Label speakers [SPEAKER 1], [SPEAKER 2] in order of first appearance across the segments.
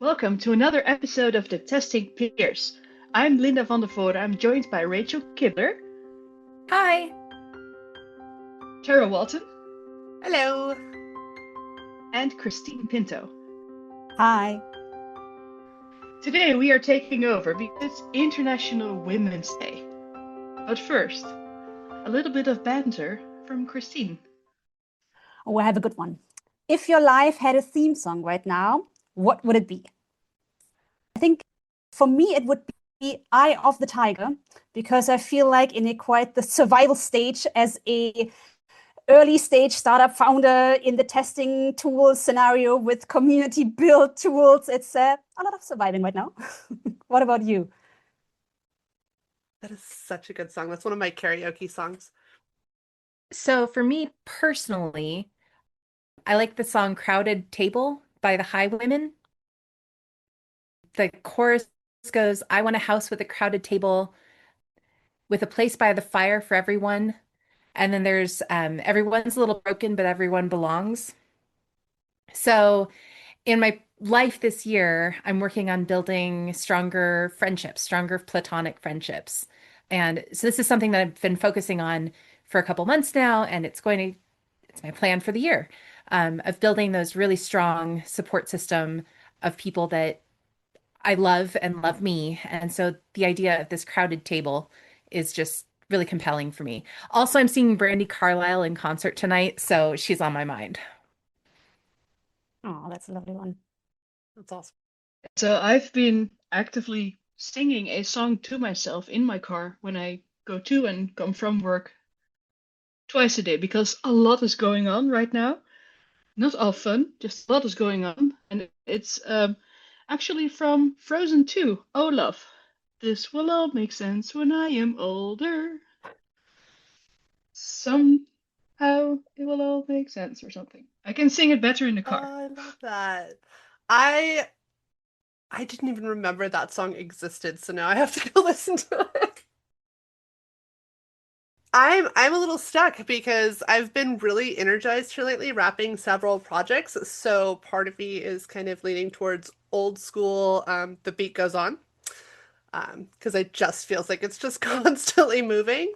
[SPEAKER 1] Welcome to another episode of the Testing Peers. I'm Linda van der Voorde. I'm joined by Rachel Kibler,
[SPEAKER 2] Hi.
[SPEAKER 1] Tara Walton,
[SPEAKER 3] Hello.
[SPEAKER 1] and Christine Pinto.
[SPEAKER 4] Hi.
[SPEAKER 1] Today we are taking over because it's International Women's Day. But first, a little bit of banter from Christine.
[SPEAKER 4] Oh, I have a good one. If your life had a theme song right now, what would it be? I think for me it would be Eye of the Tiger, because I feel like in a quite the survival stage as a early stage startup founder in the testing tools scenario with community build tools. It's a lot of surviving right now. What about you?
[SPEAKER 3] That is such a good song. That's one of my karaoke songs.
[SPEAKER 2] So for me personally, I like the song Crowded Table by the Highwomen. The chorus goes, I want a house with a crowded table with a place by the fire for everyone. And then there's everyone's a little broken, but everyone belongs. So in my life this year, I'm working on building stronger friendships, stronger platonic friendships. And so this is something that I've been focusing on for a couple months now, and it's my plan for the year, of building those really strong support system of people that I love and love me. And so the idea of this crowded table is just really compelling for me. Also, I'm seeing Brandy Carlisle in concert tonight, so she's on my mind.
[SPEAKER 4] Oh, that's a lovely one.
[SPEAKER 3] That's awesome.
[SPEAKER 1] So I've been actively singing a song to myself in my car when I go to and come from work twice a day because a lot is going on right now. Not all fun, just a lot is going on. And it's actually from Frozen 2, Olaf. This will all make sense when I am older. Somehow it will all make sense or something. I can sing it better in the
[SPEAKER 3] Oh,
[SPEAKER 1] car.
[SPEAKER 3] I love that. I I didn't even remember that song existed, so now I have to go listen to it. I'm a little stuck because I've been really energized here lately, wrapping several projects. So part of me is kind of leaning towards old school, the beat goes on. Because it just feels like it's just constantly moving.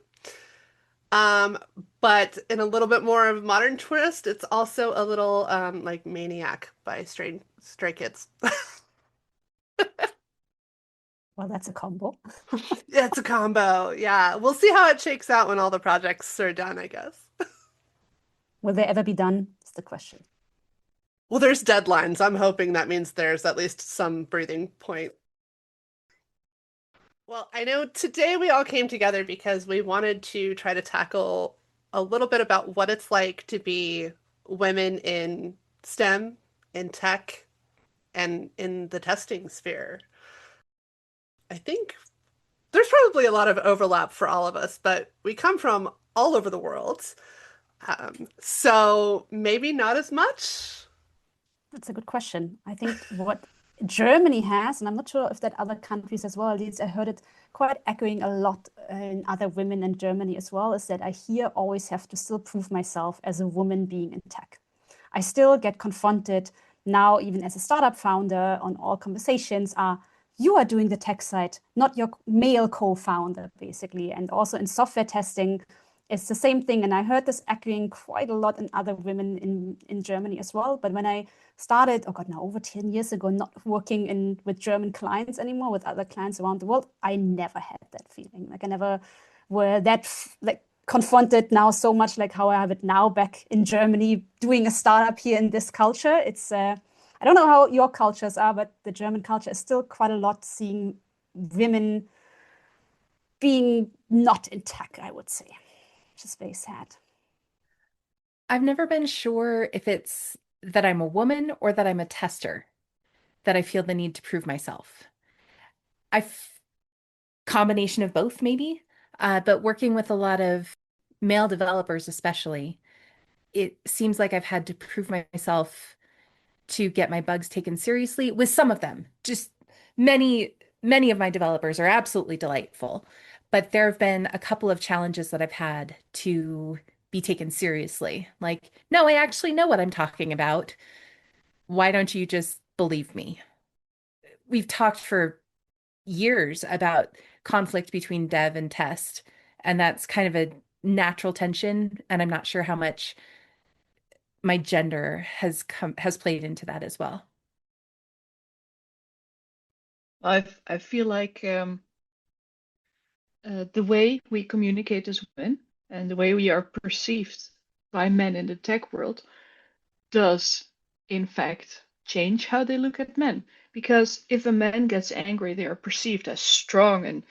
[SPEAKER 3] Um, but in a little bit more of a modern twist, it's also a little like Maniac by Stray Kids.
[SPEAKER 4] Well, that's a combo.
[SPEAKER 3] It's a combo. Yeah. We'll see how it shakes out when all the projects are done, I guess.
[SPEAKER 4] Will they ever be done? Is the question.
[SPEAKER 3] Well, there's deadlines. I'm hoping that means there's at least some breathing point. Well, I know today we all came together because we wanted to try to tackle a little bit about what it's like to be women in STEM, in tech, and in the testing sphere. I think there's probably a lot of overlap for all of us, but we come from all over the world. So maybe not as much.
[SPEAKER 4] That's a good question. I think what Germany has, and I'm not sure if that other countries as well, at least I heard it quite echoing a lot in other women in Germany as well, is that I here always have to still prove myself as a woman being in tech. I still get confronted now, even as a startup founder, on all conversations are you are doing the tech side, not your male co-founder, basically. And also in software testing, it's the same thing. And I heard this echoing quite a lot in other women in Germany as well. But when I started, oh God, now over 10 years ago, not working with German clients anymore, with other clients around the world, I never had that feeling. Like I never were that like confronted now so much like how I have it now back in Germany doing a startup here in this culture. It's I don't know how your cultures are, but the German culture is still quite a lot seeing women being not in tech, I would say, which is very sad.
[SPEAKER 2] I've never been sure if it's that I'm a woman or that I'm a tester, that I feel the need to prove myself. I combination of both, maybe. But working with a lot of male developers, especially, it seems like I've had to prove myself to get my bugs taken seriously with some of them. Just many of my developers are absolutely delightful, but there have been a couple of challenges that I've had to be taken seriously. Like, no, I actually know what I'm talking about. Why don't you just believe me? we've talked for years about conflict between dev and test, and that's kind of a natural tension. And I'm not sure how much my gender has played into that as well.
[SPEAKER 1] I feel like the way we communicate as women and the way we are perceived by men in the tech world does, in fact, change how they look at men. Because if a man gets angry, they are perceived as strong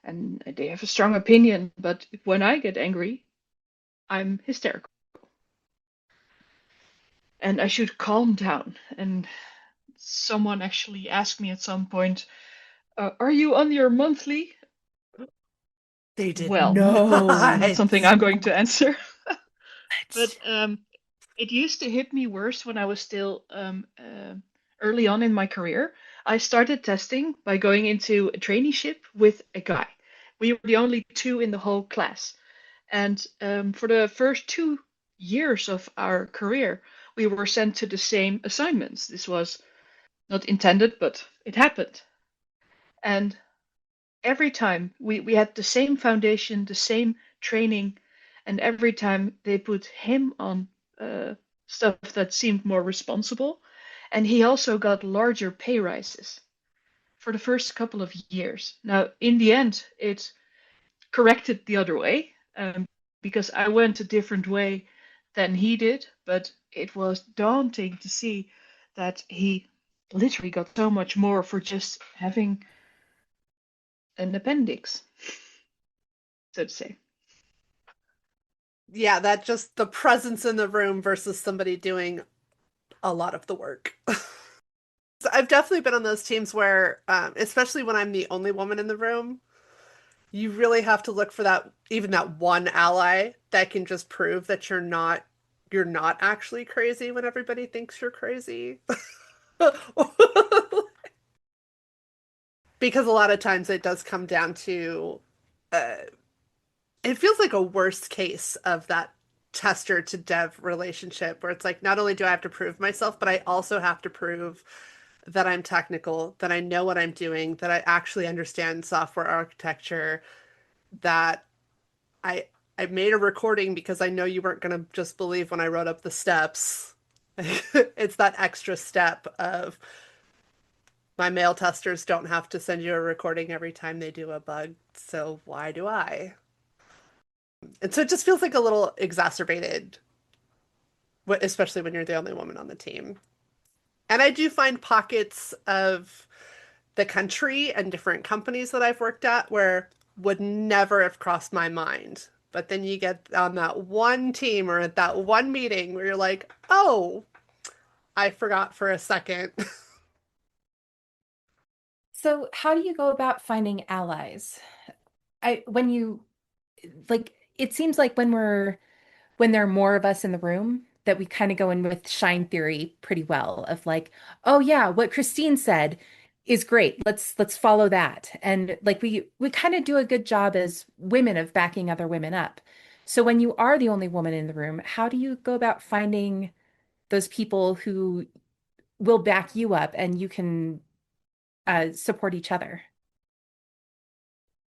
[SPEAKER 1] and they have a strong opinion. But when I get angry, I'm hysterical. And I should calm down. And someone actually asked me at some point, are you on your monthly?
[SPEAKER 3] They did
[SPEAKER 1] Well,
[SPEAKER 2] No.
[SPEAKER 1] not something I'm going to answer. But
[SPEAKER 2] What?
[SPEAKER 1] it used to hit me worse when I was still early on in my career. I started testing by going into a traineeship with a guy. We were the only two in the whole class. And for the first 2 years of our career, we were sent to the same assignments. This was not intended, but it happened. And every time we had the same foundation, the same training, and every time they put him on stuff that seemed more responsible, and he also got larger pay rises for the first couple of years. Now, in the end, it corrected the other way because I went a different way than he did, but it was daunting to see that he literally got so much more for just having an appendix, so to say.
[SPEAKER 3] Yeah, that just the presence in the room versus somebody doing a lot of the work. So I've definitely been on those teams where, especially when I'm the only woman in the room, you really have to look for that, even that one ally that can just prove that you're not actually crazy when everybody thinks you're crazy. Because a lot of times it does come down to, it feels like a worst case of that tester to dev relationship where it's like, not only do I have to prove myself, but I also have to prove that I'm technical, that I know what I'm doing, that I actually understand software architecture, that I I made a recording because I know you weren't going to just believe when I wrote up the steps. It's that extra step of my male testers don't have to send you a recording every time they do a bug, so why do I? And so it just feels like a little exacerbated, especially when you're the only woman on the team. And I do find pockets of the country and different companies that I've worked at where would never have crossed my mind. But then you get on that one team or at that one meeting where you're like, oh, I forgot for a second.
[SPEAKER 2] So how do you go about finding allies? When you like, it seems like when there are more of us in the room, that we kind of go in with shine theory pretty well of like, oh yeah, what Christine said is great. Let's follow that. And like we kind of do a good job as women of backing other women up. So when you are the only woman in the room, how do you go about finding those people who will back you up and you can support each other?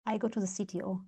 [SPEAKER 4] I go to the CTO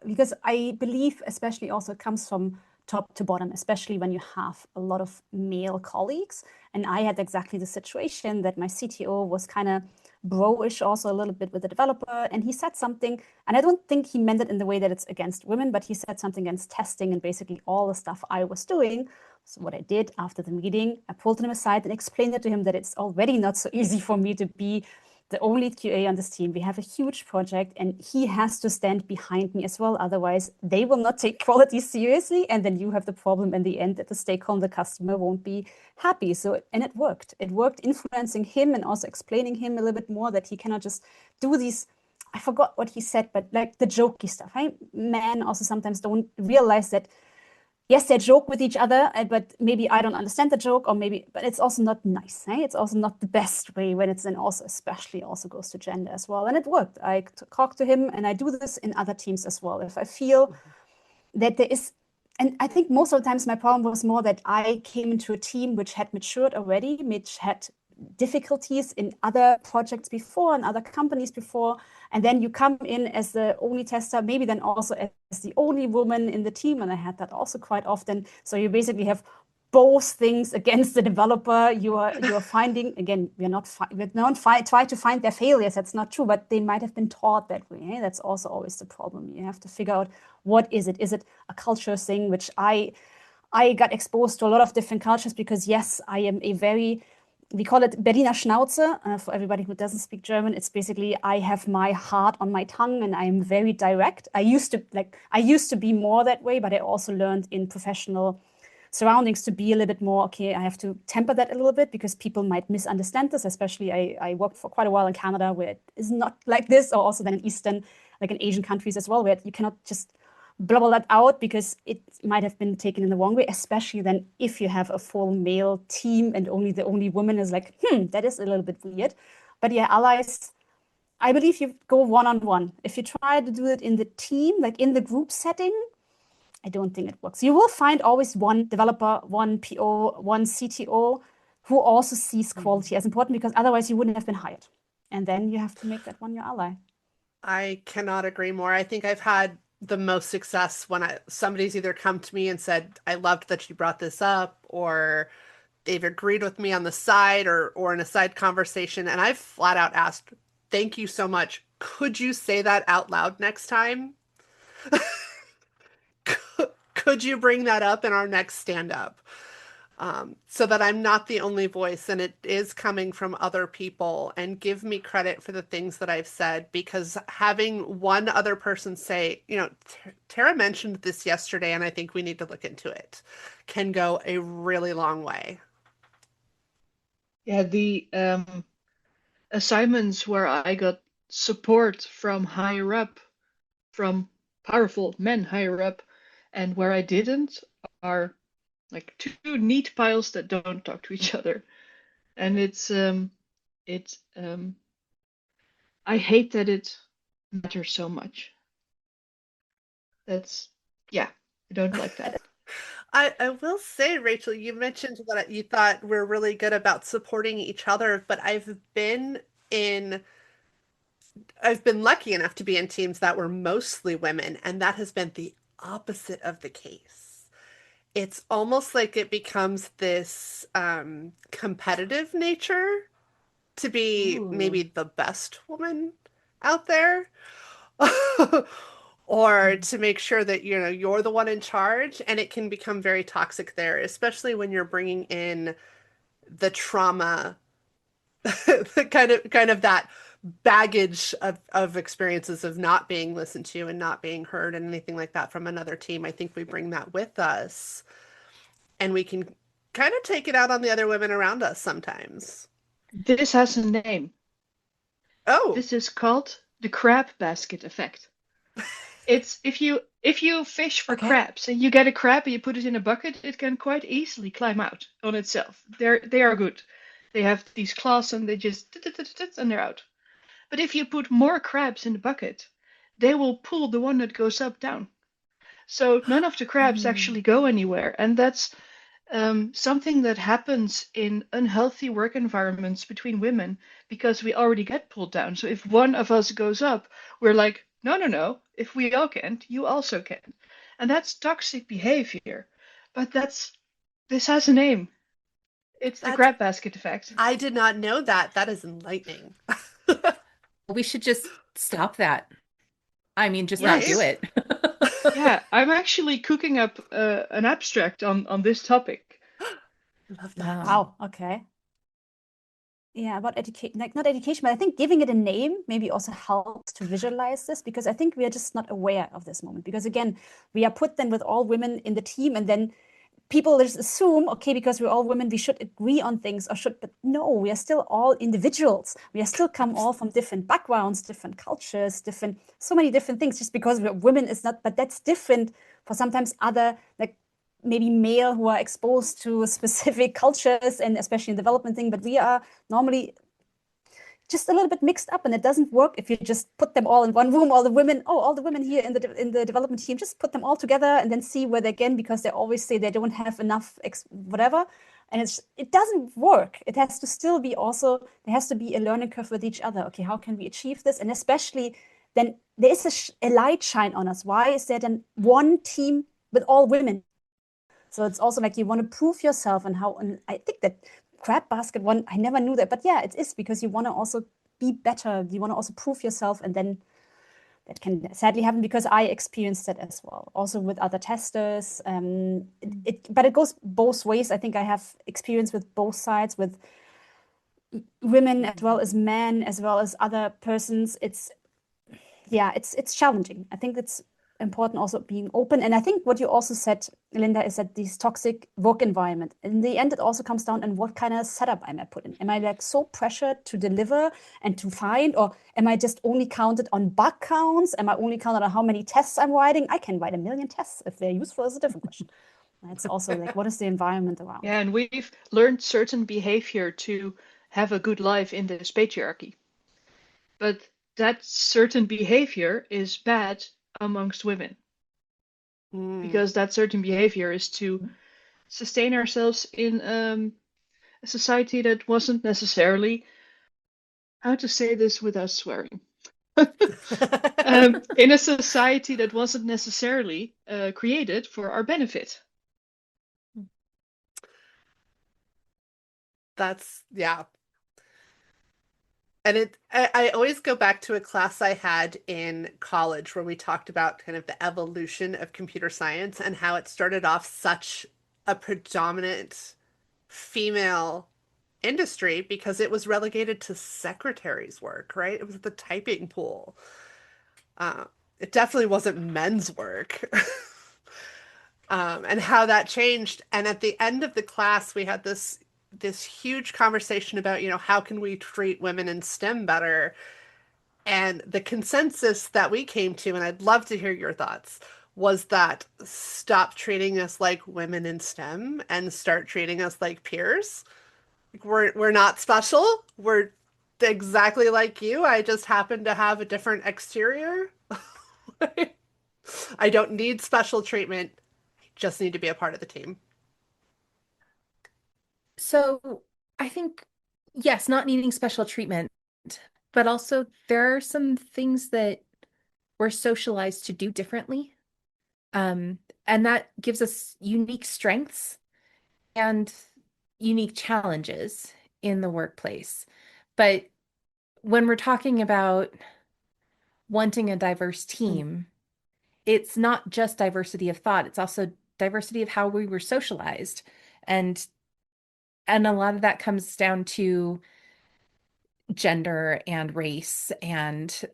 [SPEAKER 4] because I believe, especially also comes from top to bottom, especially when you have a lot of male colleagues. And I had exactly the situation that my CTO was kind of bro-ish also a little bit with the developer. And he said something, and I don't think he meant it in the way that it's against women, but he said something against testing and basically all the stuff I was doing. So what I did after the meeting, I pulled him aside and explained it to him that it's already not so easy for me to be the only QA on this team. We have a huge project and he has to stand behind me as well. Otherwise, they will not take quality seriously. And then you have the problem in the end that the stakeholder customer won't be happy. So, and it worked. It worked influencing him and also explaining him a little bit more that he cannot just do these, I forgot what he said, but like the jokey stuff. Right? Men also sometimes don't realize that yes, they joke with each other, but maybe I don't understand the joke, or maybe, but it's also not nice. Eh? It's also not the best way when it's then also, especially also goes to gender as well. And it worked. I talk to him and I do this in other teams as well. If I feel that there is, and I think most of the times my problem was more that I came into a team which had matured already, which had difficulties in other projects before and other companies before, and then you come in as the only tester, maybe then also as the only woman in the team, and I had that also quite often. So you basically have both things against the developer. You are finding, again, we don't try to find their failures. That's not true, but they might have been taught that way. That's also always the problem. You have to figure out, what is it? Is it a culture thing? Which I got exposed to a lot of different cultures, because yes, I am we call it Berliner Schnauze. For everybody who doesn't speak German, it's basically, I have my heart on my tongue and I'm very direct. I used to be more that way, but I also learned in professional surroundings to be a little bit more, okay, I have to temper that a little bit, because people might misunderstand this. Especially I worked for quite a while in Canada, where it is not like this, or also then in Eastern, like in Asian countries as well, where you cannot just blubble that out, because it might have been taken in the wrong way, especially then if you have a full male team and the only woman is like, that is a little bit weird. But yeah, allies, I believe you go one-on-one. If you try to do it in the team, like in the group setting, I don't think it works. You will find always one developer, one PO, one CTO who also sees quality as important, because otherwise you wouldn't have been hired. And then you have to make that one your ally.
[SPEAKER 3] I cannot agree more. I think I've had the most success when somebody's either come to me and said, I loved that you brought this up, or they've agreed with me on the side or in a side conversation. And I've flat out asked, thank you so much. Could you say that out loud next time? Could you bring that up in our next stand-up? So that I'm not the only voice and it is coming from other people, and give me credit for the things that I've said, because having one other person say, Tara mentioned this yesterday and I think we need to look into it, can go a really long way.
[SPEAKER 1] Yeah, the assignments where I got support from higher up, from powerful men higher up, and where I didn't, are like two neat piles that don't talk to each other. And I hate that it matters so much. I don't like that.
[SPEAKER 3] I will say, Rachel, you mentioned that you thought we're really good about supporting each other, but I've been lucky enough to be in teams that were mostly women, and that has been the opposite of the case. It's almost like it becomes this competitive nature to be maybe the best woman out there. Or to make sure that you're the one in charge, and it can become very toxic there, especially when you're bringing in the trauma, kind of that baggage of experiences of not being listened to and not being heard and anything like that from another team. I think we bring that with us, and we can kind of take it out on the other women around us sometimes.
[SPEAKER 1] This has a name.
[SPEAKER 3] Oh,
[SPEAKER 1] this is called the crab basket effect. It's if you fish for crabs and you get a crab and you put it in a bucket, it can quite easily climb out on itself. They are good. They have these claws and they just and they're out. But if you put more crabs in the bucket, they will pull the one that goes up down. So none of the crabs actually go anywhere, and that's something that happens in unhealthy work environments between women, because we already get pulled down. So if one of us goes up, we're like, no. If we all can't, you also can. And that's toxic behavior. But this has a name. It's the crab basket effect.
[SPEAKER 3] I did not know that. That is enlightening.
[SPEAKER 2] We should just stop that. I mean, just not do it.
[SPEAKER 1] Yeah, I'm actually cooking up an abstract on this topic.
[SPEAKER 3] Love that.
[SPEAKER 4] Wow. Okay. Yeah, about education, like not education, but I think giving it a name maybe also helps to visualize this, because I think we are just not aware of this moment. Because again, we are put then with all women in the team, and then people just assume, okay, because we're all women, we should agree on things, but no, we are still all individuals. We are still come all from different backgrounds, different cultures, so many different things. Just because we're women is not, but that's different for sometimes other, like maybe male who are exposed to specific cultures, and especially in development thing, but we are normally just a little bit mixed up, and it doesn't work if you just put them all in one room. All the women here in the development team, just put them all together and then see where they can, because they always say they don't have enough whatever. And it doesn't work. It has to still be also, there has to be a learning curve with each other. Okay, how can we achieve this? And especially then there is a light shine on us. Why is there then one team with all women? So it's also like you want to prove yourself, and I think that crab basket one, I never knew that, but yeah, it is because you want to also be better. You want to also prove yourself, and then that can sadly happen because I experienced that as well, also with other testers. But it goes both ways. I think I have experience with both sides, with women as well as men, as well as other persons. It's challenging. I think it's important also being open. And I think what you also said, Linda, is that this toxic work environment, in the end, it also comes down on what kind of setup am I put in. Am I like so pressured to deliver and to find, or am I just only counted on bug counts? Am I only counted on how many tests I'm writing? I can write 1,000,000 tests. If they're useful is a different question. It's also like, what is the environment around?
[SPEAKER 1] Yeah, and we've learned certain behavior to have a good life in this patriarchy. But that certain behavior is bad amongst women. Because that certain behavior is to sustain ourselves in a society that wasn't necessarily, how to say this without swearing, in a society that wasn't necessarily created for our benefit.
[SPEAKER 3] Yeah. And I always go back to a class I had in college where we talked about kind of the evolution of computer science and how it started off such a predominant female industry because it was relegated to secretaries' work, right? It was the typing pool. It definitely wasn't men's work. And how that changed. And at the end of the class, we had this huge conversation about, how can we treat women in STEM better? And the consensus that we came to, and I'd love to hear your thoughts, was that stop treating us like women in STEM and start treating us like peers. We're not special. We're exactly like you. I just happen to have a different exterior. I don't need special treatment. I just need to be a part of the team.
[SPEAKER 2] So I think, yes, not needing special treatment, but also there are some things that we're socialized to do differently. And that gives us unique strengths and unique challenges in the workplace. But when we're talking about wanting a diverse team, it's not just diversity of thought, it's also diversity of how we were socialized. And a lot of that comes down to gender and race and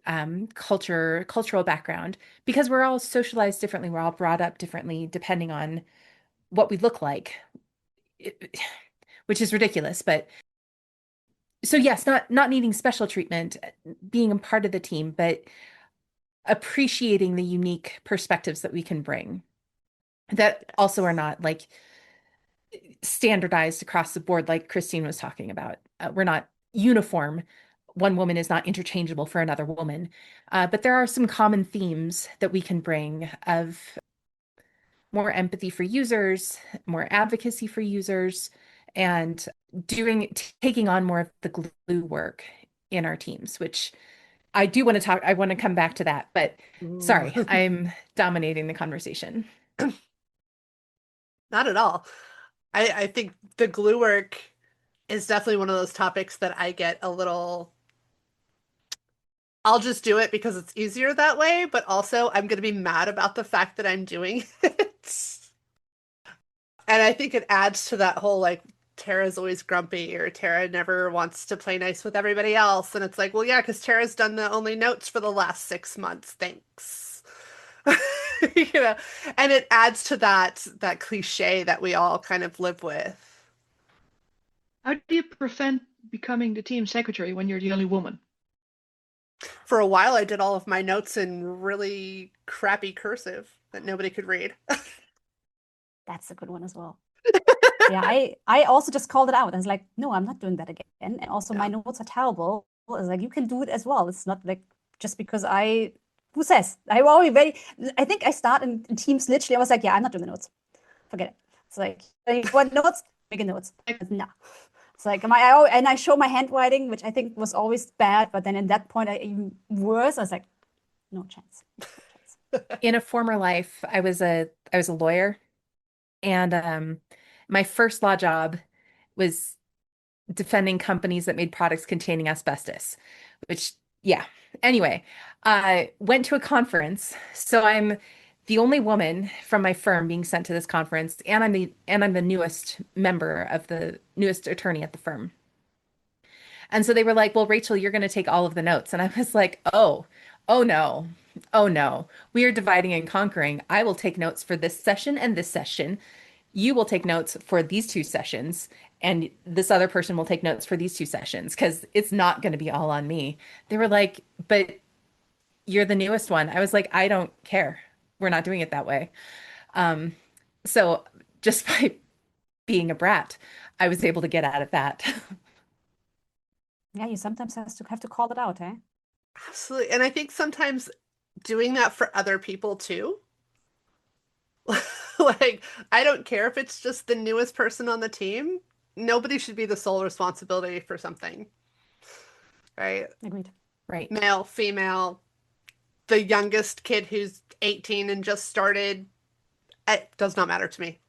[SPEAKER 2] cultural background, because we're all socialized differently. We're all brought up differently depending on what we look like, which is ridiculous. But so yes, not needing special treatment, being a part of the team, but appreciating the unique perspectives that we can bring that also are not like standardized across the board, like Christine was talking about. We're not uniform. One woman is not interchangeable for another woman. But there are some common themes that we can bring of more empathy for users, more advocacy for users, and taking on more of the glue work in our teams, which I do want to talk. I want to come back to that, but sorry, I'm dominating the conversation.
[SPEAKER 3] Not at all. I think the glue work is definitely one of those topics that I get a little, I'll just do it because it's easier that way, but also I'm going to be mad about the fact that I'm doing it. And I think it adds to that whole like, Tara's always grumpy, or Tara never wants to play nice with everybody else. And it's like, well, yeah, because Tara's done the only notes for the last 6 months. Thanks. And it adds to that cliche that we all kind of live with.
[SPEAKER 1] How do you prevent becoming the team secretary when you're the only woman?
[SPEAKER 3] For a while, I did all of my notes in really crappy cursive that nobody could read.
[SPEAKER 4] That's a good one as well. Yeah, I also just called it out. I was like, no, I'm not doing that again. And also my notes are terrible. It's like, you can do it as well. It's not like just because who says? I think I start in teams literally. I was like, yeah, I'm not doing the notes. Forget it. It's like, you want notes? making notes. No. It's like and I show my handwriting, which I think was always bad, but then in that point, even worse. I was like, no chance.
[SPEAKER 2] In a former life, I was a lawyer, and my first law job was defending companies that made products containing asbestos, which, yeah. Anyway, I went to a conference. So I'm the only woman from my firm being sent to this conference, and I'm the newest member of the newest attorney at the firm. And so they were like, "Well, Rachel, you're going to take all of the notes." And I was like, "Oh, oh no. Oh no. We are dividing and conquering. I will take notes for this session and this session. You will take notes for these two sessions, and this other person will take notes for these two sessions because it's not going to be all on me." They were like, "But you're the newest one." I was like, "I don't care. We're not doing it that way." Um, so just by being a brat, I was able to get out of that.
[SPEAKER 4] Yeah, you sometimes have to call it out, eh?
[SPEAKER 3] Absolutely. And I think sometimes doing that for other people too. Like, I don't care if it's just the newest person on the team. Nobody should be the sole responsibility for something, right?
[SPEAKER 4] Agreed.
[SPEAKER 2] Right.
[SPEAKER 3] Male, female, the youngest kid who's 18 and just started, it does not matter to me.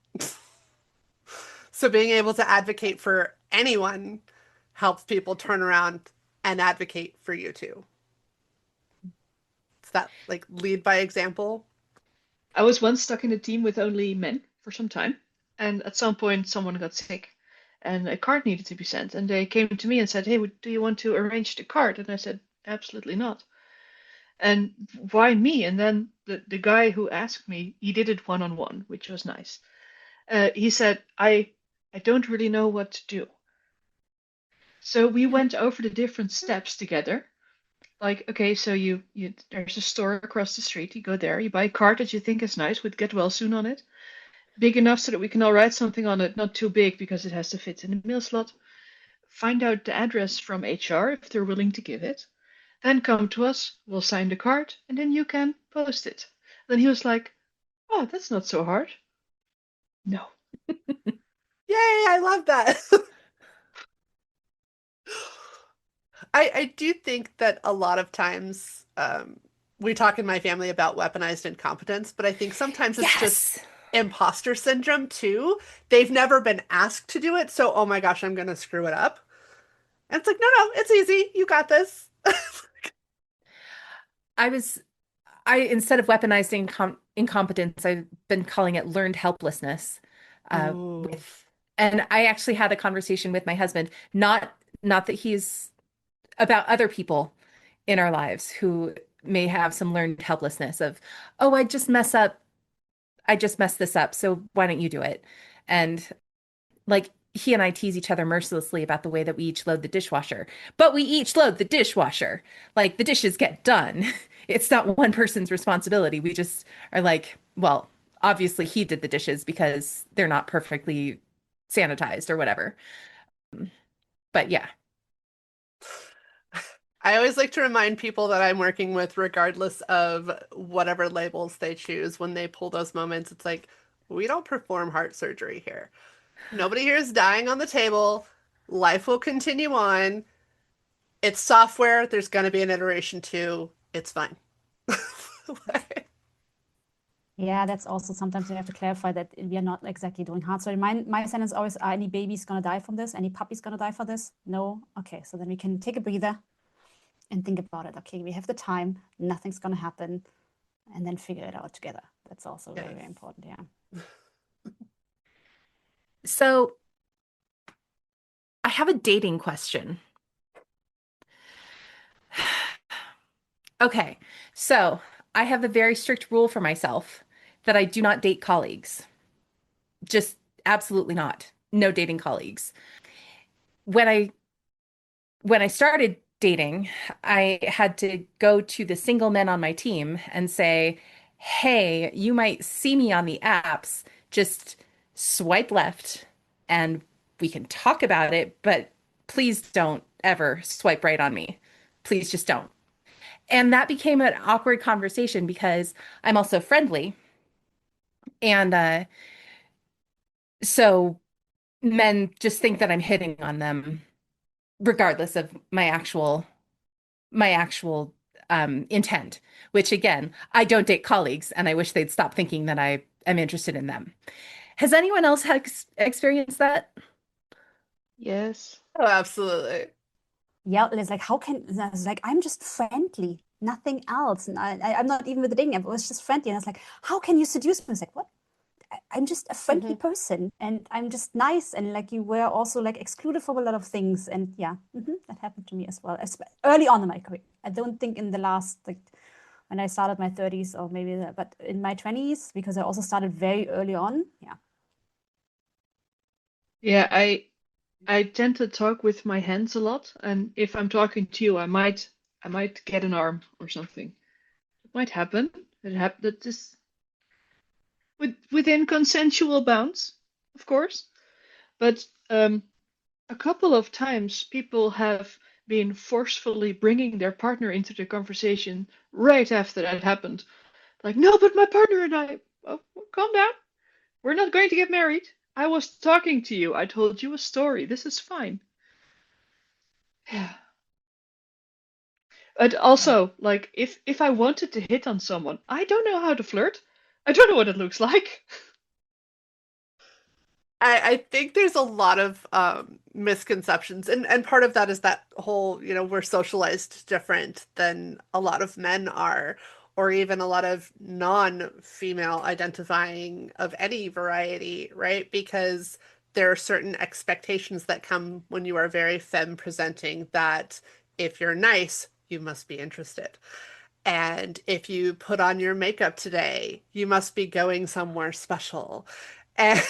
[SPEAKER 3] So being able to advocate for anyone helps people turn around and advocate for you too. It's that like lead by example.
[SPEAKER 1] I was once stuck in a team with only men for some time, and at some point someone got sick, and a card needed to be sent, and they came to me and said, "Hey, do you want to arrange the card?" And I said, "Absolutely not." And why me? And then the guy who asked me, he did it one on one, which was nice. He said, I don't really know what to do. So we went over the different steps together. Like, okay, so you there's a store across the street. You go there, you buy a card that you think is nice with "Get Well Soon" on it, big enough so that we can all write something on it, not too big because it has to fit in the mail slot. Find out the address from HR if they're willing to give it. Then come to us, we'll sign the card, and then you can post it. Then he was like, "Oh, that's not so hard." No.
[SPEAKER 3] Yay, I love that. I do think that a lot of times we talk in my family about weaponized incompetence, but I think sometimes it's just
[SPEAKER 2] Yes.
[SPEAKER 3] imposter syndrome too. They've never been asked to do it, so oh my gosh, I'm gonna screw it up. And it's like, no, no, it's easy. You got this.
[SPEAKER 2] I was I instead of weaponized incompetence, I've been calling it learned helplessness.
[SPEAKER 3] Oh,
[SPEAKER 2] With And I actually had a conversation with my husband, not that he's about other people in our lives who may have some learned helplessness of, "Oh, I just messed this up, so why don't you do it?" And like he and I tease each other mercilessly about the way that we each load the dishwasher, but we each load the dishwasher. Like the dishes get done. It's not one person's responsibility. We just are like, well, obviously he did the dishes because they're not perfectly sanitized or whatever. But yeah.
[SPEAKER 3] I always like to remind people that I'm working with, regardless of whatever labels they choose, when they pull those moments, it's like, we don't perform heart surgery here. Nobody here is dying on the table. Life will continue on. It's software. There's going to be an iteration two. It's fine.
[SPEAKER 4] Yeah, that's also sometimes we have to clarify that we are not exactly doing hard surgery. My sentence always are any baby's gonna die from this? Any puppy's gonna die for this? No? Okay, so then we can take a breather and think about it. Okay, we have the time, nothing's gonna happen, and then figure it out together. That's also very, very
[SPEAKER 3] Yes.
[SPEAKER 4] important. Yeah.
[SPEAKER 2] So I have a dating question. Okay, so I have a very strict rule for myself that I do not date colleagues. Just absolutely not. No dating colleagues. When I started dating, I had to go to the single men on my team and say, "Hey, you might see me on the apps. Just swipe left and we can talk about it, but please don't ever swipe right on me. Please just don't." And that became an awkward conversation because I'm also friendly. And so men just think that I'm hitting on them, regardless of my actual intent, which again, I don't date colleagues, and I wish they'd stop thinking that I am interested in them. Has anyone else had experienced that?
[SPEAKER 1] Yes.
[SPEAKER 3] Oh, absolutely.
[SPEAKER 4] Yeah, it's like how can it's like I'm just friendly, nothing else, and I'm not even with the dating app. It was just friendly, and it's like how can you seduce me? It's like what? I'm just a friendly person, and I'm just nice, and like you were also like excluded from a lot of things, and yeah, that happened to me as well, early on in my career. I don't think in the last like when I started my 30s or maybe but in my 20s because I also started very early on. Yeah.
[SPEAKER 1] Yeah, I tend to talk with my hands a lot, and if I'm talking to you, I might get an arm or something. It might happen. That is within consensual bounds, of course. But a couple of times people have been forcefully bringing their partner into the conversation right after that happened. Like, no, but my partner and I, oh, calm down. We're not going to get married. I was talking to you. I told you a story. This is fine. Yeah. But also, like, if I wanted to hit on someone, I don't know how to flirt. I don't know what it looks like.
[SPEAKER 3] I think there's a lot of misconceptions, and part of that is that whole, we're socialized different than a lot of men are, or even a lot of non-female identifying of any variety, right? Because there are certain expectations that come when you are very femme presenting that if you're nice, you must be interested. And if you put on your makeup today, you must be going somewhere special. And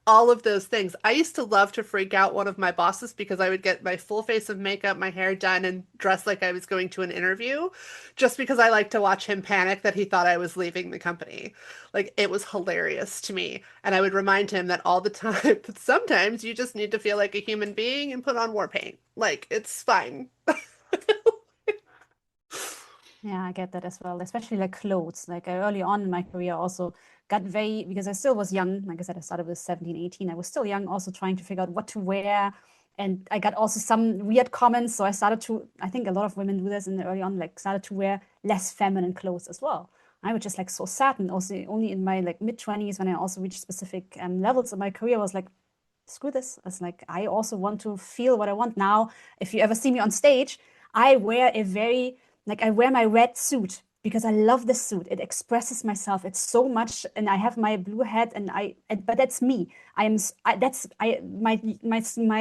[SPEAKER 3] all of those things. I used to love to freak out one of my bosses because I would get my full face of makeup, my hair done, and dress like I was going to an interview just because I liked to watch him panic that he thought I was leaving the company. Like it was hilarious to me. And I would remind him that all the time that sometimes you just need to feel like a human being and put on war paint. Like it's fine.
[SPEAKER 4] Yeah, I get that as well, especially like clothes. Like early on in my career, also got very, because I still was young. Like I said, I started with 17, 18. I was still young, also trying to figure out what to wear. And I got also some weird comments. So I started to, I think a lot of women do this in the early on, like started to wear less feminine clothes as well. I was just like so sad. And also only in my like mid 20s, when I also reached specific levels of my career, was like, screw this. It's like, I also want to feel what I want now. If you ever see me on stage, I wear a very, like I wear my red suit because I love this suit. It expresses myself. It's so much, and I have my blue hat, but that's me. My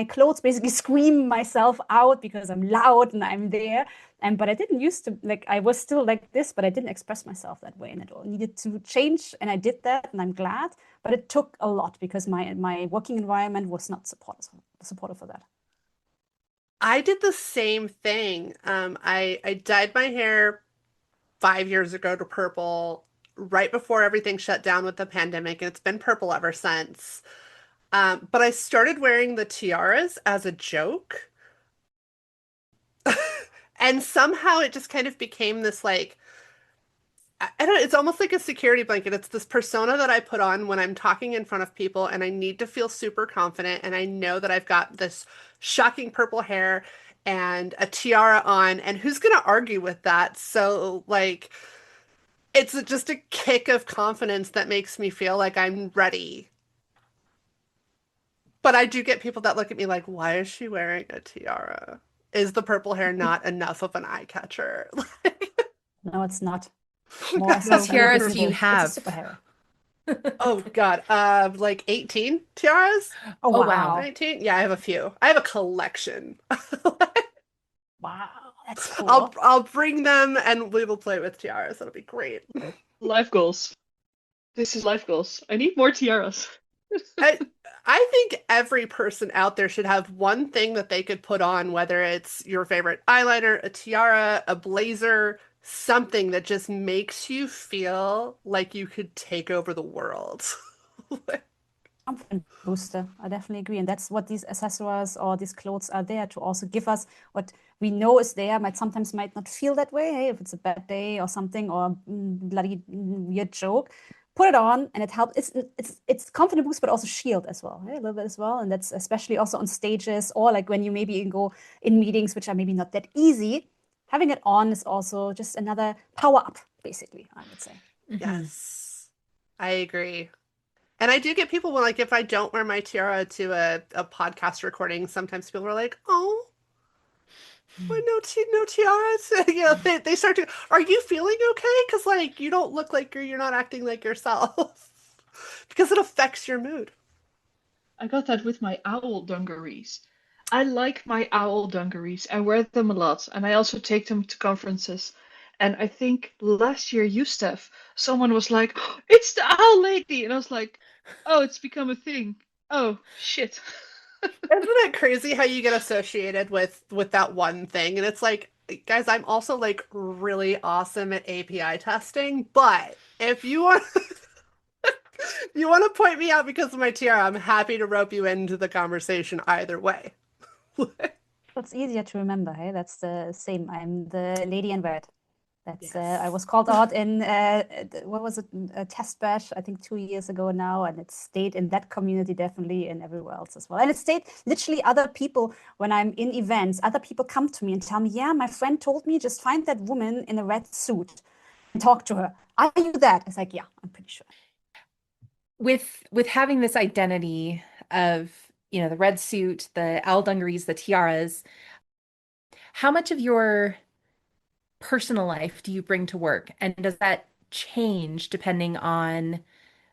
[SPEAKER 4] clothes basically scream myself out because I'm loud and I'm there. But I didn't used to like. I was still like this, but I didn't express myself that way, and it all needed to change. And I did that, and I'm glad. But it took a lot because my working environment was not supportive for that.
[SPEAKER 3] I did the same thing. I dyed my hair 5 years ago to purple right before everything shut down with the pandemic, and it's been purple ever since. But I started wearing the tiaras as a joke. And somehow it just kind of became this like, I don't know, it's almost like a security blanket. It's this persona that I put on when I'm talking in front of people and I need to feel super confident. And I know that I've got this shocking purple hair and a tiara on, and who's going to argue with that? So, like, it's just a kick of confidence that makes me feel like I'm ready. But I do get people that look at me like, why is she wearing a tiara? Is the purple hair not enough of an eye catcher?
[SPEAKER 4] No, it's not. More
[SPEAKER 2] How many
[SPEAKER 1] No, more
[SPEAKER 2] tiaras do you
[SPEAKER 1] purple.
[SPEAKER 2] have?
[SPEAKER 4] It's a superhero.
[SPEAKER 3] Oh God, like 18 tiaras?
[SPEAKER 4] Oh,
[SPEAKER 2] Oh, wow.
[SPEAKER 4] wow.
[SPEAKER 3] 19? Yeah, I have a few. I have a collection.
[SPEAKER 4] Wow, that's cool.
[SPEAKER 3] I'll bring them and we will play with tiaras. That'll be great.
[SPEAKER 1] Life goals. This is life goals. I need more tiaras.
[SPEAKER 3] I I think every person out there should have one thing that they could put on, whether it's your favorite eyeliner, a tiara, a blazer, something that just makes you feel like you could take over the world.
[SPEAKER 4] Confidence booster. I definitely agree. And that's what these accessories or these clothes are there to also give us what we know is there. Might not feel that way. Hey, if it's a bad day or something or bloody weird joke, put it on, and it helps. It's confident boost, but also shield as well, a little bit as well. And that's especially also on stages, or like when you maybe go in meetings which are maybe not that easy. Having it on is also just another power up, basically, I would say.
[SPEAKER 3] Yes, I agree. And I do get people when, like, if I don't wear my tiara to a podcast recording, sometimes people are like, "Oh, why no tiaras?" You know, they start to, "Are you feeling okay? Because like you don't look like you're not acting like yourself," because it affects your mood.
[SPEAKER 1] I got that with my owl dungarees. I like my owl dungarees. I wear them a lot, and I also take them to conferences. And I think last year, you, Steph, someone was like, "Oh, it's the owl lady," and I was like, "Oh, it's become a thing. Oh, shit."
[SPEAKER 3] Isn't it crazy how you get associated with that one thing? And it's like, guys, I'm also like really awesome at API testing, but if you want you want to point me out because of my tiara, I'm happy to rope you into the conversation either way.
[SPEAKER 4] It's easier to remember, hey? That's the same. I'm the lady in red. That's
[SPEAKER 3] Yes.
[SPEAKER 4] I was called out in what was it, a test bash, I think 2 years ago now, and it stayed in that community definitely, and everywhere else as well. And it stayed literally other people when I'm in events. Other people come to me and tell me, "Yeah, my friend told me just find that woman in a red suit and talk to her. Are you that?" It's like, yeah, I'm pretty sure.
[SPEAKER 2] With having this identity of, the red suit, the owl dungarees, the tiaras, how much of your personal life do you bring to work? And does that change depending on,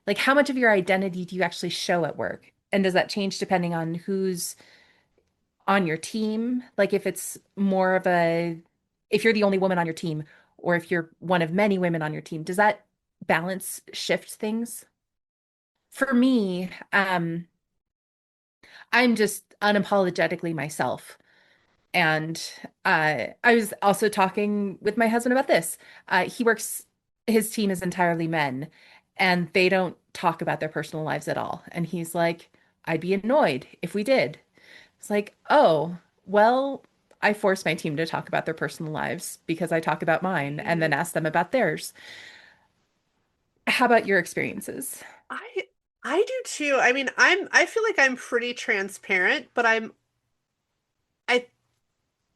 [SPEAKER 2] like, how much of your identity do you actually show at work? And does that change depending on who's on your team? Like, if you're the only woman on your team, or if you're one of many women on your team, does that balance shift things? For me, I'm just unapologetically myself. And I was also talking with my husband about this. His team is entirely men, and they don't talk about their personal lives at all. And he's like, I'd be annoyed if we did. It's like, oh, well, I force my team to talk about their personal lives because I talk about mine and then ask them about theirs. How about your experiences?
[SPEAKER 3] I I do too. I mean, I feel like I'm pretty transparent, but I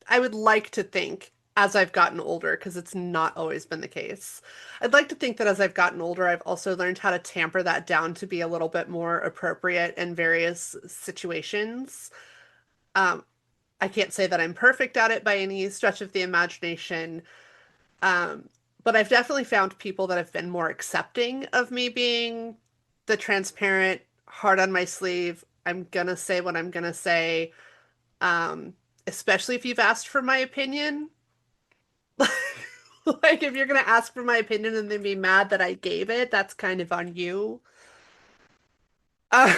[SPEAKER 3] I would like to think as I've gotten older, because it's not always been the case. I'd like to think that as I've gotten older, I've also learned how to tamper that down to be a little bit more appropriate in various situations. Um, I can't say that I'm perfect at it by any stretch of the imagination. Um, but I've definitely found people that have been more accepting of me being the transparent, heart on my sleeve, I'm gonna say what I'm gonna say, um, especially if you've asked for my opinion. Like, if you're gonna ask for my opinion and then be mad that I gave it, that's kind of on you. Uh,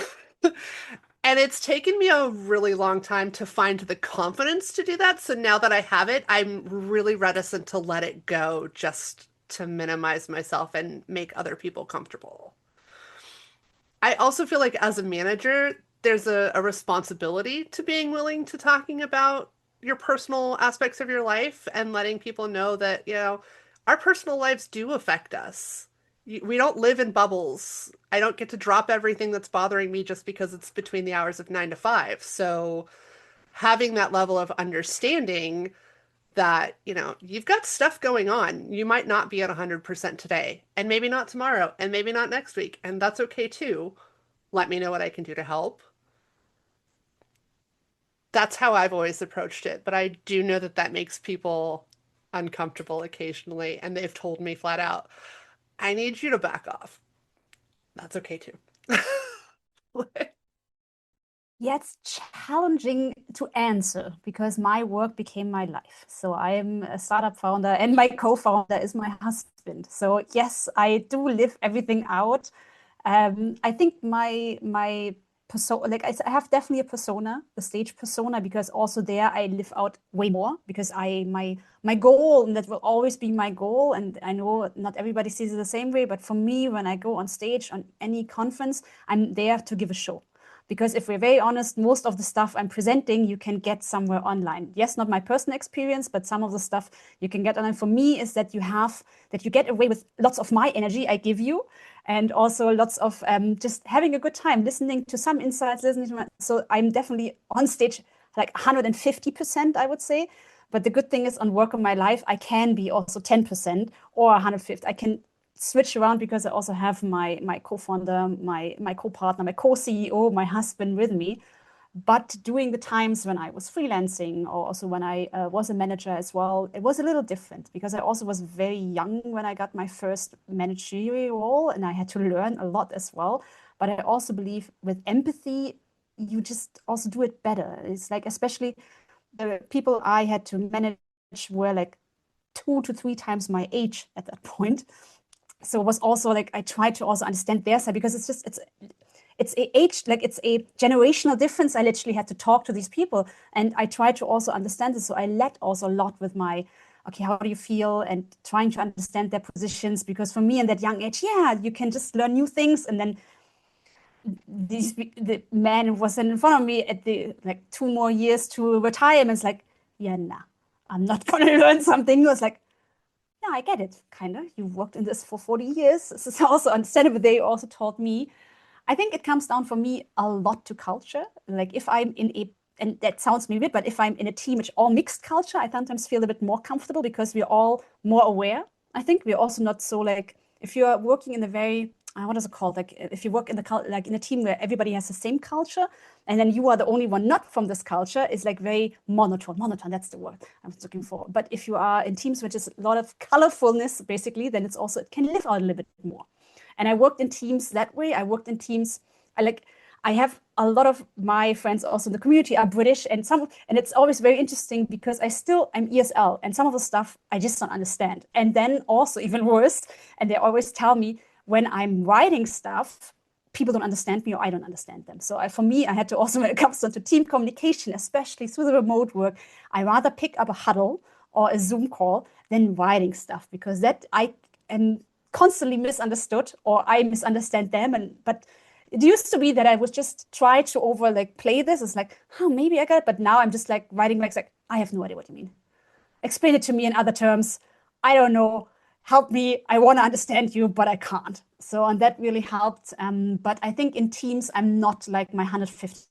[SPEAKER 3] and it's taken me a really long time to find the confidence to do that. So now that I have it, I'm really reticent to let it go just to minimize myself and make other people comfortable. I also feel like as a manager, there's a responsibility to being willing to talking about your personal aspects of your life and letting people know that, our personal lives do affect us. We don't live in bubbles. I don't get to drop everything that's bothering me just because it's between the hours of 9 to 5. So having that level of understanding that, you've got stuff going on. You might not be at 100% today, and maybe not tomorrow, and maybe not next week, and that's okay too. Let me know what I can do to help. That's how I've always approached it, but I do know that that makes people uncomfortable occasionally, and they've told me flat out, I need you to back off. That's okay too.
[SPEAKER 4] Yeah, it's challenging to answer because my work became my life. So I am a startup founder and my co-founder is my husband. So yes, I do live everything out. I think my persona, like I have definitely a persona, the stage persona, because also there I live out way more because my goal, and that will always be my goal. And I know not everybody sees it the same way, but for me, when I go on stage on any conference, I'm there to give a show. Because if we're very honest, most of the stuff I'm presenting, you can get somewhere online. Yes, not my personal experience, but some of the stuff you can get online. For me, is that you get away with lots of my energy I give you, and also lots of just having a good time, listening to some insights, so I'm definitely on stage like 150%, I would say. But the good thing is on Work of My Life, I can be also 10% or 150. I can switch around because I also have my co-founder, my co-partner, my co-CEO, my husband with me. But during the times when I was freelancing, or also when I was a manager as well, it was a little different because I also was very young when I got my first managerial role, and I had to learn a lot as well. But I also believe with empathy, you just also do it better. It's like, especially the people I had to manage were like 2 to 3 times my age at that point. So it was also like I tried to also understand their side, because it's a age, like it's a generational difference. I literally had to talk to these people, and I tried to also understand this. So I led also a lot with my, okay, how do you feel, and trying to understand their positions, because for me in that young age, yeah, you can just learn new things. And then the man who was in front of me at the like 2 more years to retirement, it's like, yeah, nah, I'm not gonna learn something new. It's like, yeah, I get it, kind of. You've worked in this for 40 years. This is also understandable. They also taught me. I think it comes down for me a lot to culture. Like if I'm in a, and that sounds weird, but if I'm in a team which all mixed culture, I sometimes feel a bit more comfortable because we're all more aware. I think we're also not so like, if you're working in a very, what is it called? Like if you work in like in a team where everybody has the same culture, and then you are the only one not from this culture, is like very monotone. Monotone, that's the word I was looking for. But if you are in teams which is a lot of colorfulness, basically, then it's also, it can live out a little bit more. And I worked in teams that way. I worked in teams, I have a lot of my friends also in the community are British, and it's always very interesting because I'm ESL, and some of the stuff I just don't understand. And then also even worse, and they always tell me when I'm writing stuff, people don't understand me or I don't understand them. So for me, I had to also, when it comes to team communication, especially through the remote work, I rather pick up a huddle or a Zoom call than writing stuff, because that I am constantly misunderstood, or I misunderstand them. But it used to be that I would just try to play this. It's like, oh, maybe I got it. But now I'm just like writing like, I have no idea what you mean. Explain it to me in other terms. I don't know. Help me. I want to understand you, but I can't. So, and that really helped. But I think in teams, I'm not like my 150%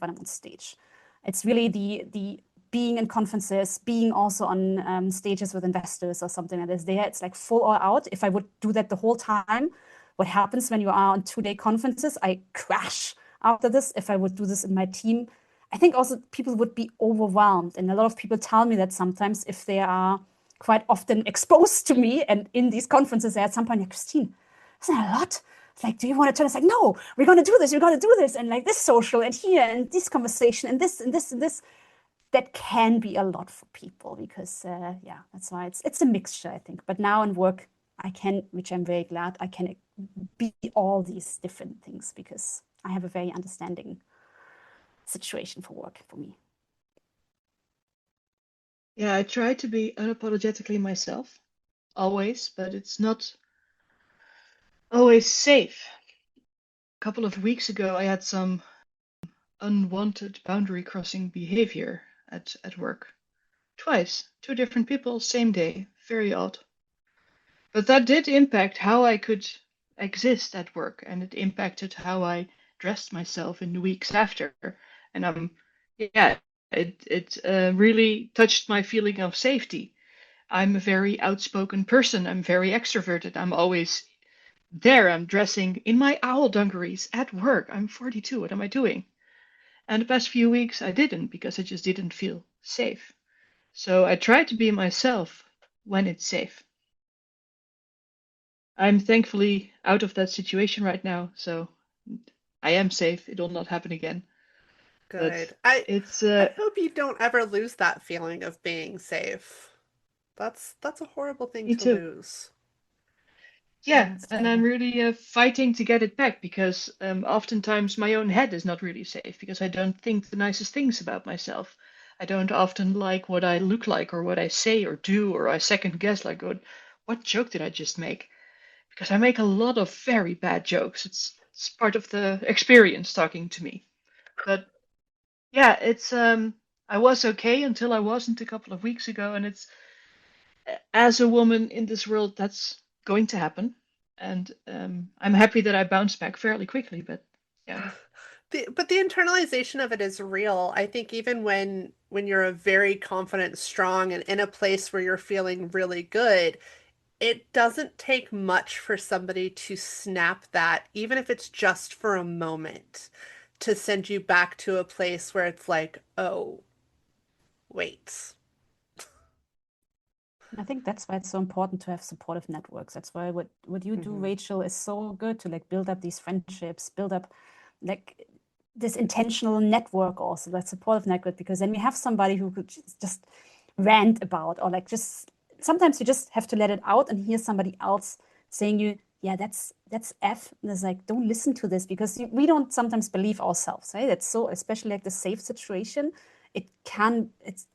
[SPEAKER 4] when I'm on stage. It's really the being in conferences, being also on stages with investors or something like this. There, it's like full or out. If I would do that the whole time, what happens when you are on 2-day conferences? I crash after this. If I would do this in my team, I think also people would be overwhelmed. And a lot of people tell me that sometimes if they are quite often exposed to me and in these conferences, they at some point, Christine, isn't that a lot? It's like, do you want to turn? It's like, no, we're going to do this. We're going to do this. And like this social and here and this conversation and this and this and this. That can be a lot for people because, yeah, that's why it's a mixture, I think. But now in work, I can, which I'm very glad, I can be all these different things because I have a very understanding situation for work for me.
[SPEAKER 1] Yeah, I try to be unapologetically myself, always, but it's not always safe. A couple of weeks ago, I had some unwanted boundary crossing behavior at work. Twice, 2 different people, same day, very odd. But that did impact how I could exist at work, and it impacted how I dressed myself in the weeks after. And yeah, it really touched my feeling of safety. I'm a very outspoken person. I'm very extroverted. I'm always there. I'm dressing in my owl dungarees at work. I'm 42. What am I doing? And the past few weeks I didn't, because I just didn't feel safe. So I try to be myself when it's safe. I'm thankfully out of that situation right now, so I am safe. It will not happen again.
[SPEAKER 3] Good.
[SPEAKER 1] But it's
[SPEAKER 3] I hope you don't ever lose that feeling of being safe. That's a horrible thing
[SPEAKER 1] me
[SPEAKER 3] to
[SPEAKER 1] too.
[SPEAKER 3] lose.
[SPEAKER 1] Yeah, and I'm really fighting to get it back, because oftentimes my own head is not really safe, because I don't think the nicest things about myself. I don't often like what I look like or what I say or do, or I second guess like, what joke did I just make? Because I make a lot of very bad jokes. that's part of the experience talking to me. But yeah, it's I was okay until I wasn't a couple of weeks ago, and it's as a woman in this world that's going to happen. And I'm happy that I bounced back fairly quickly, but yeah.
[SPEAKER 3] But the internalization of it is real. I think even when you're a very confident, strong, and in a place where you're feeling really good, it doesn't take much for somebody to snap that, even if it's just for a moment, to send you back to a place where it's like, oh, wait.
[SPEAKER 4] I think that's why it's so important to have supportive networks. That's why what you do, Rachel, is so good to like build up these friendships, build up like this intentional network also, that supportive network, because then we have somebody who could just rant about, or like just sometimes you just have to let it out and hear somebody else saying you, yeah, that's F. And it's like, don't listen to this, because we don't sometimes believe ourselves, right? That's so, especially like the safe situation, it's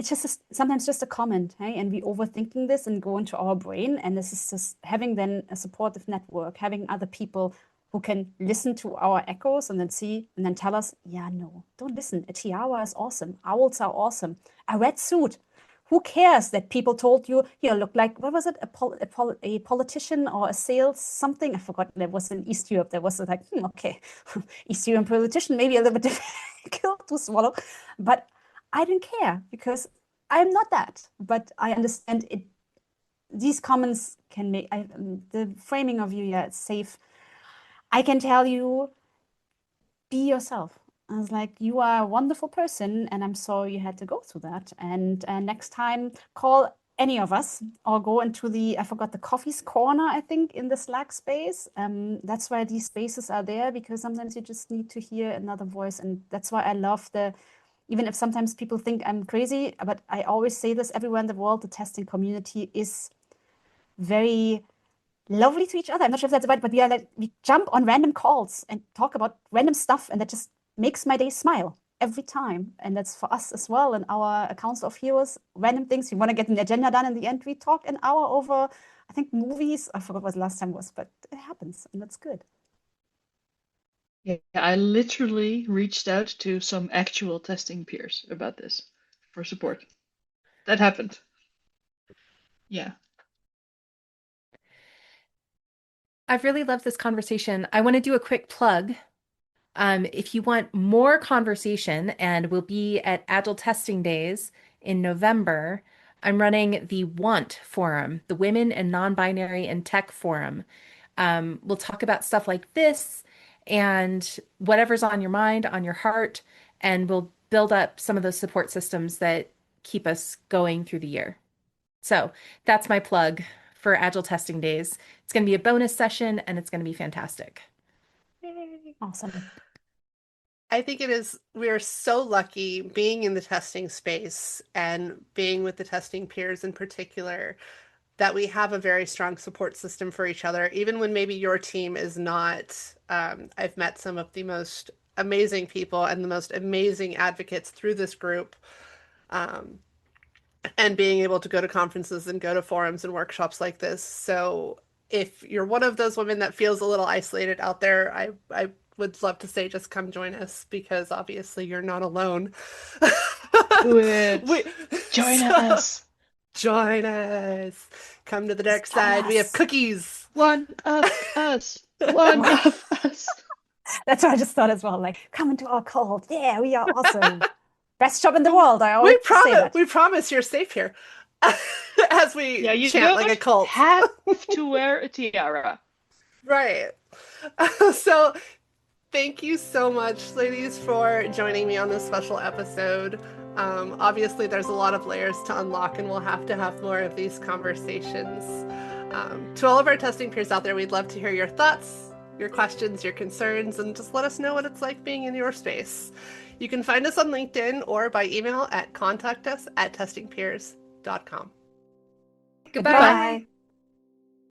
[SPEAKER 4] just sometimes just a comment, hey? And we overthinking this and go into our brain. And this is just having then a supportive network, having other people who can listen to our echoes and then see and then tell us, yeah, no, don't listen. A tiara is awesome. Owls are awesome. A red suit. Who cares that people told you, you look like, what was it? A politician or a sales something? I forgot. There was in East Europe. There was like, okay, East European politician, maybe a little bit difficult to swallow. But I didn't care, because I'm not that, but I understand it. These comments can make the framing of you, yeah, it's safe. I can tell you, be yourself. I was like, you are a wonderful person, and I'm sorry you had to go through that. And next time, call any of us or go into I forgot the coffee's corner, I think, in the Slack space. That's why these spaces are there, because sometimes you just need to hear another voice. And that's why I love even if sometimes people think I'm crazy, but I always say this everywhere in the world, the testing community is very lovely to each other. I'm not sure if that's right, but we jump on random calls and talk about random stuff, and that just makes my day smile every time. And that's for us as well in our Council of Heroes, random things. We want to get an agenda done in the end. We talk an hour over, I think, movies. I forgot what the last time was, but it happens, and that's good.
[SPEAKER 1] Yeah, I literally reached out to some actual testing peers about this for support. That happened. Yeah.
[SPEAKER 2] I've really loved this conversation. I want to do a quick plug. If you want more conversation, and we'll be at Agile Testing Days in November, I'm running the WANT Forum, the Women and Non-Binary in Tech Forum. We'll talk about stuff like this and whatever's on your mind, on your heart, and we'll build up some of those support systems that keep us going through the year. So that's my plug for Agile Testing Days. It's going to be a bonus session, and it's going to be fantastic.
[SPEAKER 4] Awesome.
[SPEAKER 3] I think we are so lucky being in the testing space and being with the testing peers in particular, that we have a very strong support system for each other, even when maybe your team is not. I've met some of the most amazing people and the most amazing advocates through this group. And being able to go to conferences and go to forums and workshops like this. So if you're one of those women that feels a little isolated out there, I would love to say just come join us, because obviously you're not alone.
[SPEAKER 1] Do it. Join us.
[SPEAKER 3] Join us. Come to the dark side. We have cookies.
[SPEAKER 1] One of us. One of us.
[SPEAKER 4] That's what I just thought as well. Like, come into our cult. Yeah, we are awesome. Best job in the world. I always say that.
[SPEAKER 3] We promise you're safe here. As we
[SPEAKER 1] you
[SPEAKER 3] chant like a cult.
[SPEAKER 1] Have to wear a tiara.
[SPEAKER 3] Right. So thank you so much, ladies, for joining me on this special episode. Obviously, there's a lot of layers to unlock, and we'll have to have more of these conversations. To all of our testing peers out there, we'd love to hear your thoughts, your questions, your concerns, and just let us know what it's like being in your space. You can find us on LinkedIn or by email at contactus@testingpeers.com.
[SPEAKER 2] Goodbye.